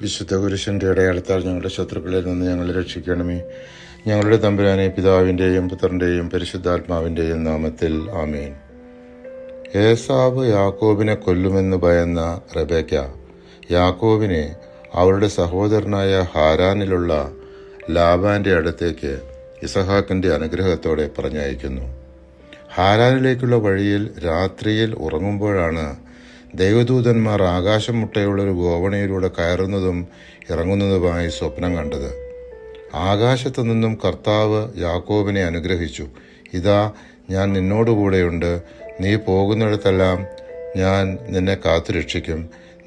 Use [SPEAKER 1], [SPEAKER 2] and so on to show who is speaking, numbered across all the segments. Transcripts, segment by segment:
[SPEAKER 1] വിശുദ്ധ കുരിശിൻ്റെ അടയാളത്താൽ ഞങ്ങളുടെ ശത്രുക്കളിൽ നിന്ന് ഞങ്ങളെ രക്ഷിക്കണമേ. ഞങ്ങളുടെ തമ്പുരാനെ, പിതാവിൻ്റെയും പുത്രൻ്റെയും പരിശുദ്ധാത്മാവിൻ്റെയും നാമത്തിൽ ആമേൻ. ഏസാവ് യാക്കോബിനെ കൊല്ലുമെന്ന് ഭയന്ന റെബേക്ക യാക്കോബിനെ അവരുടെ സഹോദരനായ ഹാരാനിലുള്ള ലാബാന്റെ അടുത്തേക്ക് ഇസഹാക്കിന്റെ അനുഗ്രഹത്തോടെ പറഞ്ഞയക്കുന്നു. ഹാരാനിലേക്കുള്ള വഴിയിൽ രാത്രിയിൽ ഉറങ്ങുമ്പോഴാണ് ദൈവദൂതന്മാർ ആകാശം മുട്ടയുള്ളൊരു ഗോവണിയിലൂടെ കയറുന്നതും ഇറങ്ങുന്നതുമായി സ്വപ്നം കണ്ടത്. ആകാശത്തു നിന്നും കർത്താവ് യാക്കോബിനെ അനുഗ്രഹിച്ചു. ഇതാ, ഞാൻ നിന്നോടുകൂടെയുണ്ട്. നീ പോകുന്നിടത്തെല്ലാം ഞാൻ നിന്നെ കാത്തുരക്ഷിക്കും.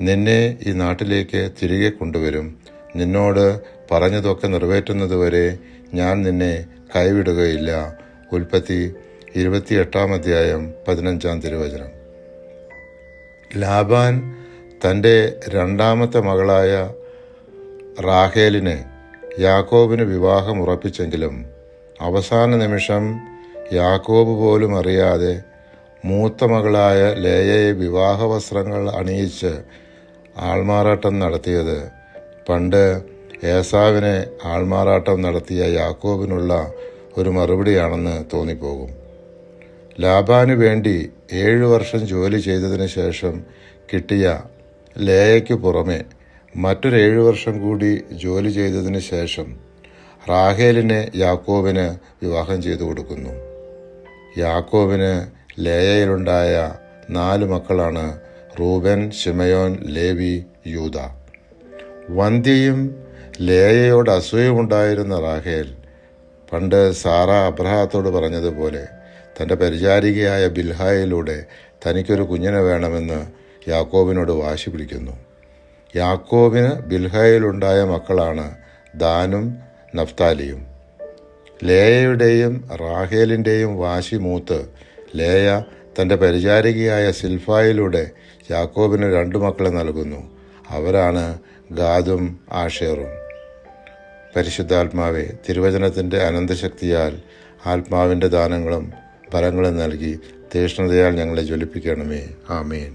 [SPEAKER 1] നിന്നെ ഈ നാട്ടിലേക്ക് തിരികെ കൊണ്ടുവരും. നിന്നോട് പറഞ്ഞതൊക്കെ നിറവേറ്റുന്നതുവരെ ഞാൻ നിന്നെ കൈവിടുകയില്ല. ഉൽപ്പത്തി 28-15 ലാബാൻ തൻ്റെ രണ്ടാമത്തെ മകളായ റാഹേലിനെ യാക്കോബിന് വിവാഹം ഉറപ്പിച്ചെങ്കിലും അവസാന നിമിഷം യാക്കോബ് പോലും അറിയാതെ മൂത്ത മകളായ ലേയയെ വിവാഹവസ്ത്രങ്ങൾ അണിയിച്ച് ആൾമാറാട്ടം നടത്തിയത് പണ്ട് ഏസാവിനെ ആൾമാറാട്ടം നടത്തിയ യാക്കോബിനുള്ള ഒരു മറുപടിയാണെന്ന് തോന്നിപ്പോകും. ലാബാനു വേണ്ടി 7 വർഷം ജോലി ചെയ്തതിന് ശേഷം കിട്ടിയ ലേയയ്ക്ക് പുറമെ മറ്റൊരു 7 വർഷം കൂടി ജോലി ചെയ്തതിന് ശേഷം റാഹേലിനെ യാക്കോബിന് വിവാഹം ചെയ്തു കൊടുക്കുന്നു. യാക്കോബിന് ലേയയിലുണ്ടായ 4 മക്കളാണ് റൂബൻ, ശിമയോൻ, ലേവി, യൂദ. വന്ധ്യയും ലേയയോട് അസൂയമുണ്ടായിരുന്ന റാഹേൽ പണ്ട് സാറ അബ്രഹാത്തോട് പറഞ്ഞതുപോലെ തൻ്റെ പരിചാരികയായ ബിൽഹായിലൂടെ തനിക്കൊരു കുഞ്ഞിനെ വേണമെന്ന് യാക്കോബിനോട് വാശി പിടിക്കുന്നു. യാക്കോബിന് ബിൽഹായിലുണ്ടായ മക്കളാണ് ദാനും നഫ്താലിയും. ലേയയുടെയും റാഹേലിൻ്റെയും വാശി മൂത്ത് ലേയ തൻ്റെ പരിചാരികയായ സിൽഫായിലൂടെ യാക്കോബിന് 2 മക്കളെ നൽകുന്നു. അവരാണ് ഗാദും ആഷേറും. പരിശുദ്ധാത്മാവെ, തിരുവചനത്തിൻ്റെ അനന്തശക്തിയാൽ ആത്മാവിൻ്റെ ദാനങ്ങളും ഫലങ്ങളും നൽകി തീഷ്ണതയാൽ ഞങ്ങളെ ജ്വലിപ്പിക്കണമേ. ആമേൻ.